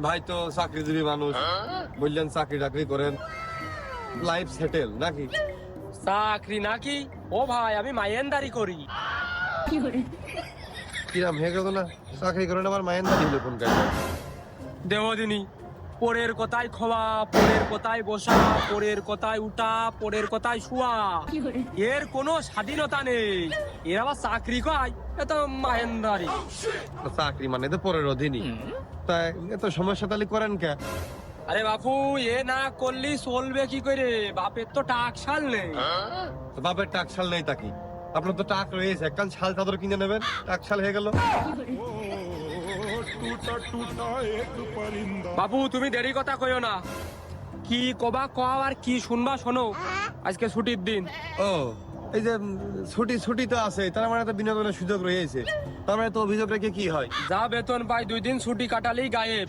ভাই তো চাকরিজীবী মানুষ, বললেন চাকরি টাকরি করেন, লাইফ সেটেল নাকি? চাকরি নাকি? ও ভাই আমি মাইয়েন্দারি করি। কিরাম হে গেল না, চাকরি করেন আবার মায়েন্দ্রা দিল কোন কাজে? দেহদিনী, পরের কথায় খোয়া, পরের কথায় বসা, পরের কথায় উঠা, পরের কথায় শুয়া, এর কোনো স্বাধীনতা নেই। এর আবার চাকরি কয়, এ তো মাহেন্দারি। চাকরি মানে তো পরের অধীনই, তাই এত সমস্যা তাহলে করেন কে? আরে বাপু, এ না করলি চলবে কি করে? বাপের তো টাকশাল নেই। তো বাপের টাকশাল নেই তাকি? আপনার তো টাক রয়েছে, একখান শাল চাদর কিনে নেবেন, টাকশাল হয়ে গেল। বাপু তুমি দেরি কথা কইও না, কি কবা কও আর কি শুনবা শোনো। আজকে ছুটির দিন। ও, এই যে ছুটি ছুটি তো আছে, তার মানে তো বিনোদনের সুযোগ রয়েছে, তার মানে তো অভিযোগ রেখে কি হয়? যা বেতন পাই 2 দিন ছুটি কাটালেই গায়েব।